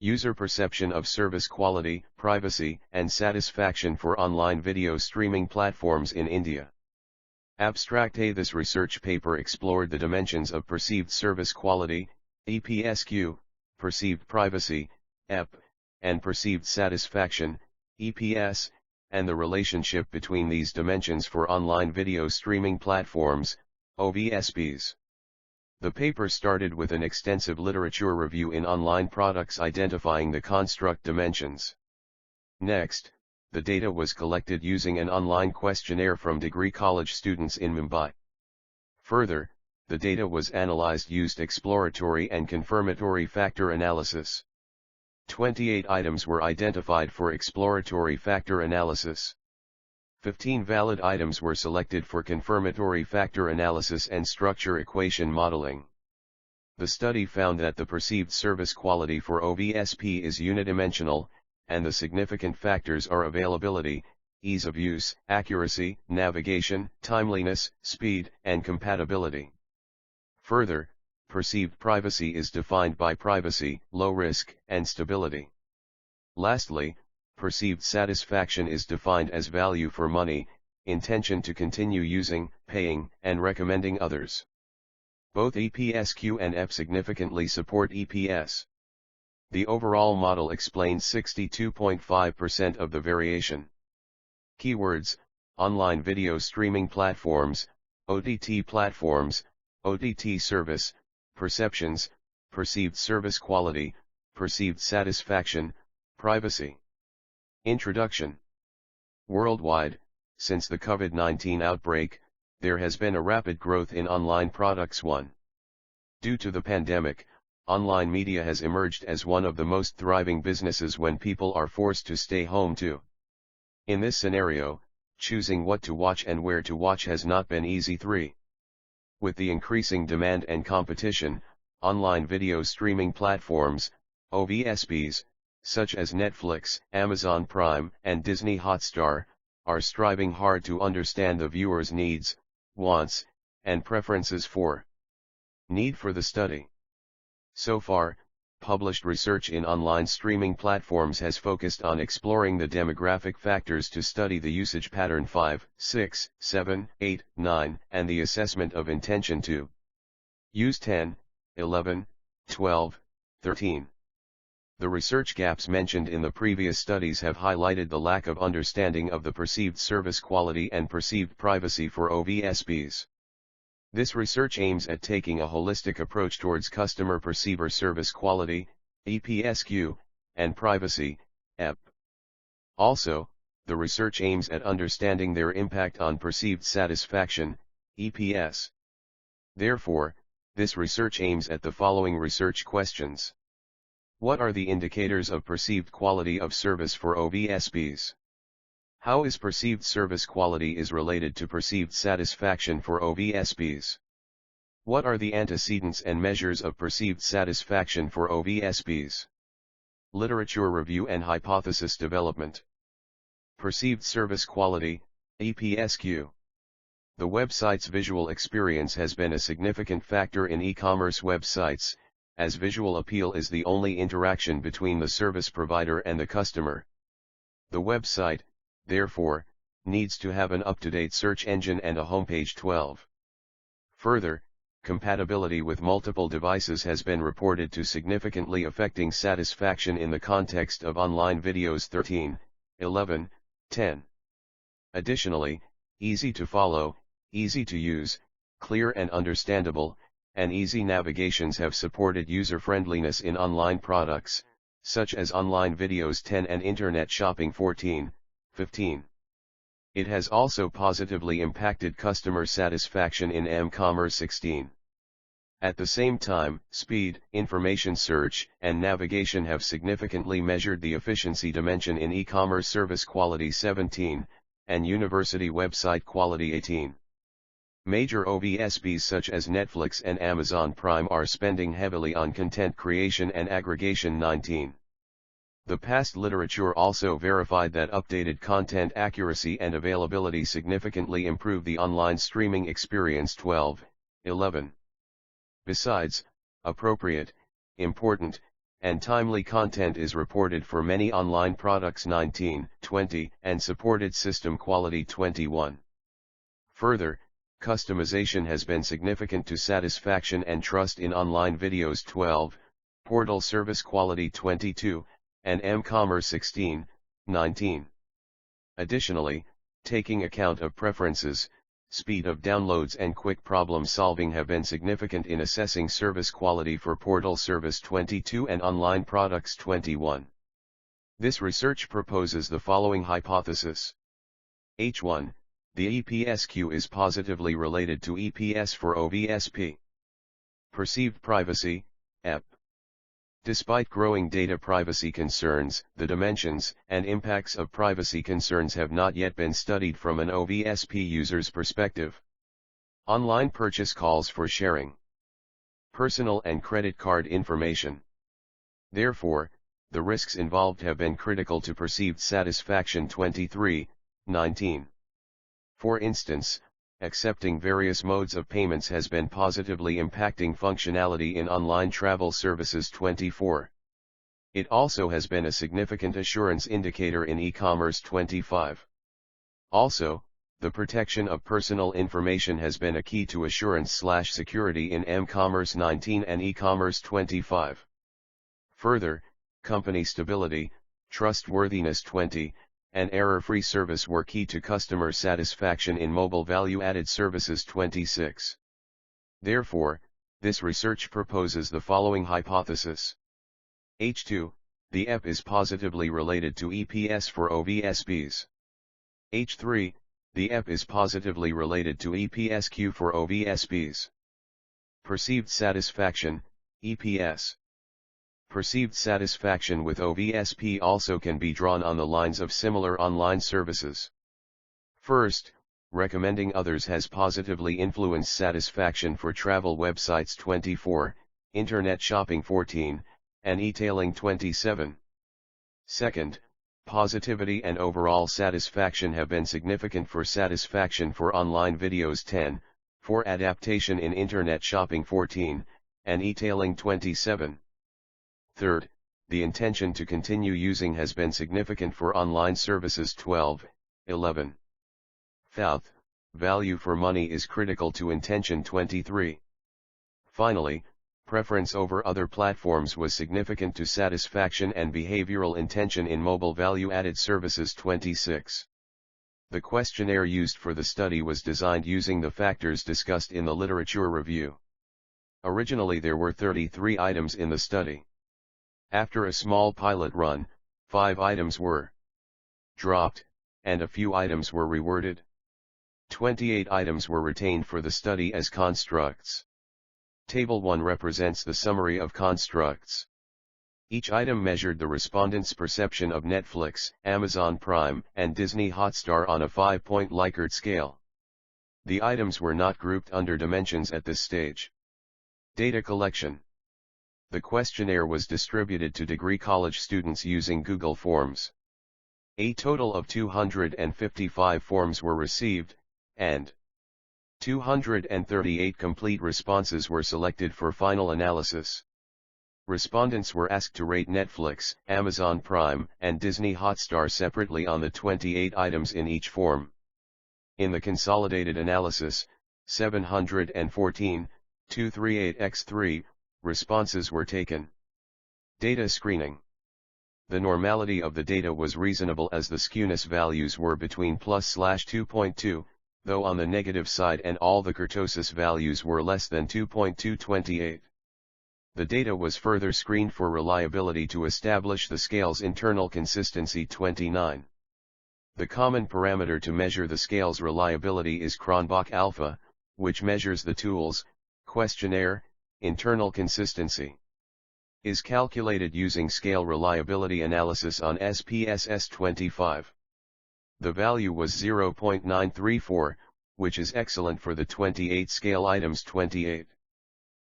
User perception of service quality, privacy, and satisfaction for online video streaming platforms in India. Abstract A. This research paper explored the dimensions of perceived service quality, ePSQ, perceived privacy, EP, and perceived satisfaction, EPS, and the relationship between these dimensions for online video streaming platforms, OVSPs. The paper started with an extensive literature review in online products identifying the construct dimensions. Next, the data was collected using an online questionnaire from degree college students in Mumbai. Further, the data was analyzed using exploratory and confirmatory factor analysis. 28 items were identified for exploratory factor analysis. 15 valid items were selected for confirmatory factor analysis and structure equation modeling. The study found that the perceived service quality for OVSP is unidimensional, and the significant factors are availability, ease of use, accuracy, navigation, timeliness, speed, and compatibility. Further, perceived privacy is defined by privacy, low risk, and stability. Lastly, perceived satisfaction is defined as value for money, intention to continue using, paying, and recommending others. Both ePSQ and EP significantly support EPS. The overall model explains 62.5% of the variation. Keywords: online video streaming platforms, OTT platforms, OTT service, perceptions, perceived service quality, perceived satisfaction, privacy. Introduction. Worldwide, since the COVID-19 outbreak, there has been a rapid growth in online products. Due to the pandemic, online media has emerged as one of the most thriving businesses when people are forced to stay home too. In this scenario, choosing what to watch and where to watch has not been easy. 3. With the increasing demand and competition, online video streaming platforms, OVSPs, such as Netflix, Amazon Prime, and Disney Hotstar, are striving hard to understand the viewer's needs, wants, and preferences. 4. Need for the study. So far, published research in online streaming platforms has focused on exploring the demographic factors to study the usage pattern. 5, 6, 7, 8, 9, and the assessment of intention to use. 10, 11, 12, 13. The research gaps mentioned in the previous studies have highlighted the lack of understanding of the perceived service quality and perceived privacy for OVSPs. This research aims at taking a holistic approach towards customer perceiver service quality, ePSQ, and privacy, EP. Also, the research aims at understanding their impact on perceived satisfaction, EPS. Therefore, this research aims at the following research questions. What are the indicators of perceived quality of service for OVSPs? How is perceived service quality is related to perceived satisfaction for OVSPs? What are the antecedents and measures of perceived satisfaction for OVSPs? Literature review and hypothesis development. Perceived service quality, ePSQ. The website's visual experience has been a significant factor in e-commerce websites, as visual appeal is the only interaction between the service provider and the customer. The website, therefore, needs to have an up-to-date search engine and a homepage. 12. Further, compatibility with multiple devices has been reported to significantly affecting satisfaction in the context of online videos. 13, 11, 10. Additionally, easy to follow, easy to use, clear and understandable, and easy navigations have supported user-friendliness in online products, such as online videos. 10 and internet shopping. 14, 15. It has also positively impacted customer satisfaction in m-commerce. 16. At the same time, speed, information search, and navigation have significantly measured the efficiency dimension in e-commerce service quality. 17, and university website quality. 18. Major OVSPs such as Netflix and Amazon Prime are spending heavily on content creation and aggregation. 19. The past literature also verified that updated content accuracy and availability significantly improve the online streaming experience. 12, 11. Besides, appropriate, important, and timely content is reported for many online products 19, 20, and supported system quality 21. Further, customization has been significant to satisfaction and trust in online videos 12, portal service quality 22, and m-commerce 16, 19. Additionally, taking account of preferences, speed of downloads and quick problem solving have been significant in assessing service quality for portal service 22 and online products 21. This research proposes the following hypothesis. H1. The ePSQ is positively related to EPS for OVSP. Perceived privacy, EP. Despite growing data privacy concerns, the dimensions and impacts of privacy concerns have not yet been studied from an OVSP user's perspective. Online purchase calls for sharing personal and credit card information. Therefore, the risks involved have been critical to perceived satisfaction 23, 19. For instance, accepting various modes of payments has been positively impacting functionality in online travel services 24. It also has been a significant assurance indicator in e-commerce 25. Also, the protection of personal information has been a key to assurance/security in m-commerce 19 and e-commerce 25. Further, company stability, trustworthiness 20, and error-free service were key to customer satisfaction in mobile value-added services 26. Therefore, this research proposes the following hypothesis. H2, the EP is positively related to EPS for OVSPs. H3, the EP is positively related to ePSQ for OVSPs. Perceived satisfaction, EPS. Perceived satisfaction with OVSP also can be drawn on the lines of similar online services. First, recommending others has positively influenced satisfaction for travel websites 24, internet shopping 14, and e-tailing 27. Second, positivity and overall satisfaction have been significant for satisfaction for online videos 10, for adaptation in internet shopping 14, and e-tailing 27. Third, the intention to continue using has been significant for online services 12, 11. Fourth, value for money is critical to intention 23. Finally, preference over other platforms was significant to satisfaction and behavioral intention in mobile value-added services 26. The questionnaire used for the study was designed using the factors discussed in the literature review. Originally there were 33 items in the study. After a small pilot run, 5 items were dropped, and a few items were reworded. 28 items were retained for the study as constructs. Table 1 represents the summary of constructs. Each item measured the respondents' perception of Netflix, Amazon Prime, and Disney Hotstar on a 5-point Likert scale. The items were not grouped under dimensions at this stage. Data collection. The questionnaire was distributed to degree college students using Google Forms. A total of 255 forms were received, and 238 complete responses were selected for final analysis. Respondents were asked to rate Netflix, Amazon Prime, and Disney Hotstar separately on the 28 items in each form. In the consolidated analysis, 714, 238x3, responses were taken. Data screening. The normality of the data was reasonable as the skewness values were between +/2.2, though on the negative side, and all the kurtosis values were less than 2.228. The data was further screened for reliability to establish the scale's internal consistency 29. The common parameter to measure the scale's reliability is Cronbach alpha, which measures the tool's questionnaire internal consistency. Is calculated using scale reliability analysis on SPSS 25. The value was 0.934, which is excellent for the 28 scale items 28.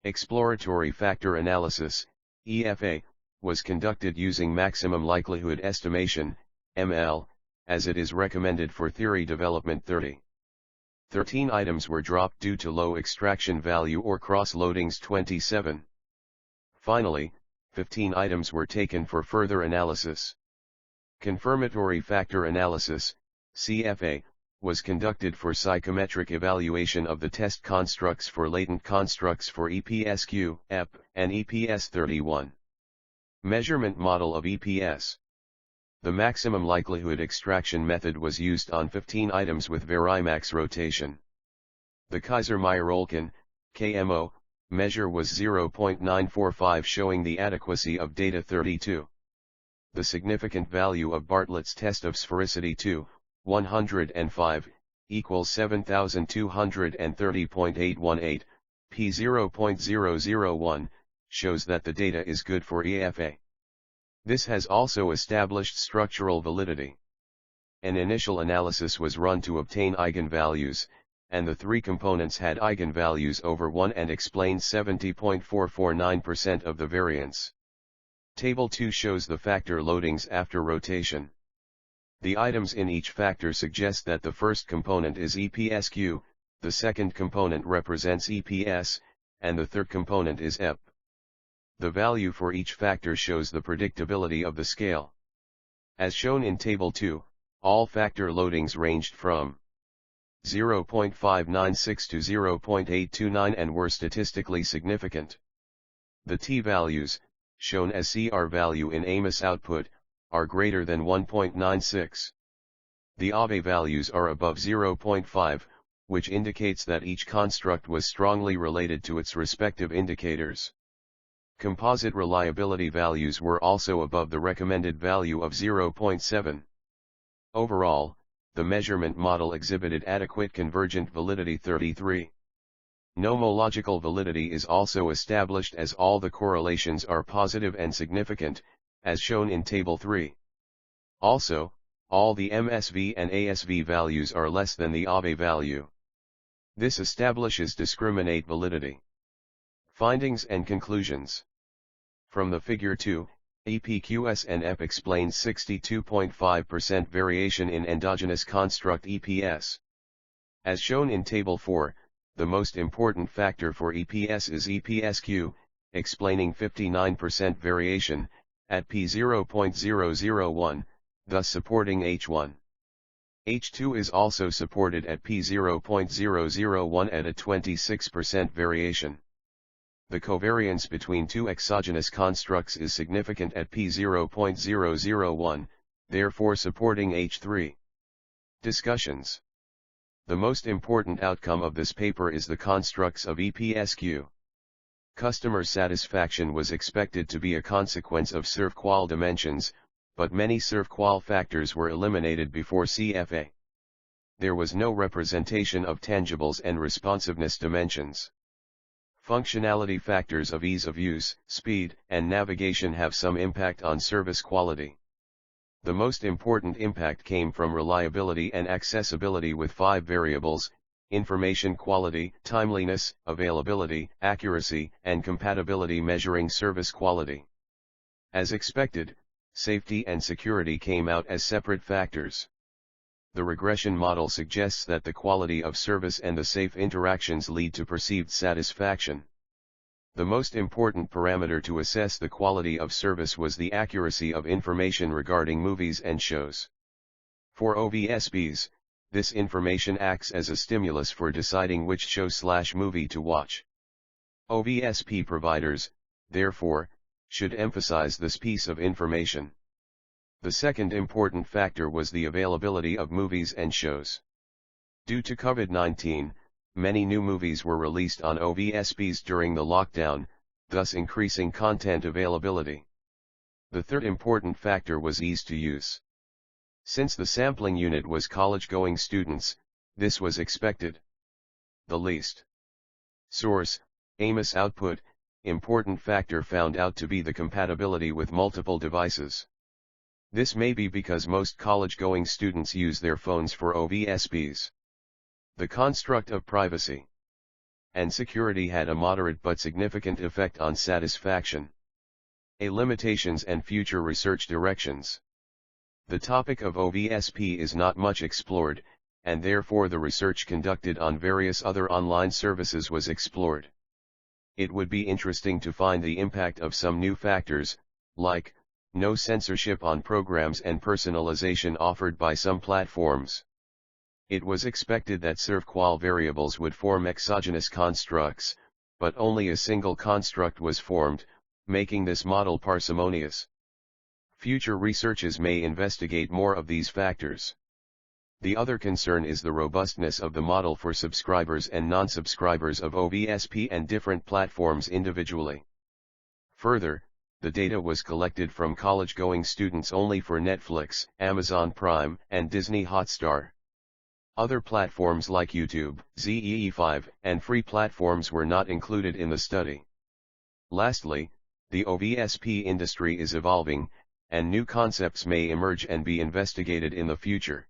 Exploratory Factor Analysis, EFA, was conducted using maximum likelihood estimation, ML, as it is recommended for theory development 30. 13 items were dropped due to low extraction value or cross-loadings 27. Finally, 15 items were taken for further analysis. Confirmatory Factor Analysis, CFA, was conducted for psychometric evaluation of the test constructs for latent constructs for ePSQ, EP, and EPS31. Measurement model of EPS. The maximum likelihood extraction method was used on 15 items with Varimax rotation. The Kaiser-Meyer-Olkin, KMO, measure was 0.945, showing the adequacy of data 32. The significant value of Bartlett's test of sphericity 2, 105, equals 7230.818, p 0.001, shows that the data is good for EFA. This has also established structural validity. An initial analysis was run to obtain eigenvalues, and the three components had eigenvalues over 1 and explained 70.449% of the variance. Table 2 shows the factor loadings after rotation. The items in each factor suggest that the first component is ePSQ, the second component represents EPS, and the third component is EP. The value for each factor shows the predictability of the scale. As shown in Table 2, all factor loadings ranged from 0.596 to 0.829 and were statistically significant. The t-values, shown as CR value in AMOS output, are greater than 1.96. The AVE values are above 0.5, which indicates that each construct was strongly related to its respective indicators. Composite reliability values were also above the recommended value of 0.7. Overall, the measurement model exhibited adequate convergent validity 33. Nomological validity is also established as all the correlations are positive and significant, as shown in Table 3. Also, all the MSV and ASV values are less than the AVE value. This establishes discriminate validity. Findings and conclusions. From the Figure 2, EPQS and EP explains 62.5% variation in endogenous construct EPS. As shown in Table 4, the most important factor for EPS is ePSQ, explaining 59% variation, at p0.001, thus supporting H1. H2 is also supported at p0.001 at a 26% variation. The covariance between two exogenous constructs is significant at p0.001, therefore supporting H3. Discussions. The most important outcome of this paper is the constructs of ePSQ. Customer satisfaction was expected to be a consequence of SERV-qual dimensions, but many SERV-qual factors were eliminated before CFA. There was no representation of tangibles and responsiveness dimensions. Functionality factors of ease of use, speed, and navigation have some impact on service quality. The most important impact came from reliability and accessibility with 5 variables: information quality, timeliness, availability, accuracy, and compatibility measuring service quality. As expected, safety and security came out as separate factors. The regression model suggests that the quality of service and the safe interactions lead to perceived satisfaction. The most important parameter to assess the quality of service was the accuracy of information regarding movies and shows. For OVSPs, this information acts as a stimulus for deciding which show/movie to watch. OVSP providers, therefore, should emphasize this piece of information. The second important factor was the availability of movies and shows. Due to COVID-19, many new movies were released on OVSPs during the lockdown, thus increasing content availability. The third important factor was ease to use. Since the sampling unit was college-going students, this was expected. The least source, AMOS output, important factor found out to be the compatibility with multiple devices. This may be because most college-going students use their phones for OVSPs. The construct of privacy and security had a moderate but significant effect on satisfaction. Limitations and future research directions. The topic of OVSP is not much explored, and therefore the research conducted on various other online services was explored. It would be interesting to find the impact of some new factors, like, no censorship on programs and personalization offered by some platforms. It was expected that servqual variables would form exogenous constructs, but only a single construct was formed, making this model parsimonious. Future researches may investigate more of these factors. The other concern is the robustness of the model for subscribers and non-subscribers of OVSP and different platforms individually. Further, the data was collected from college-going students only for Netflix, Amazon Prime, and Disney Hotstar. Other platforms like YouTube, ZEE5, and free platforms were not included in the study. Lastly, the OVSP industry is evolving, and new concepts may emerge and be investigated in the future.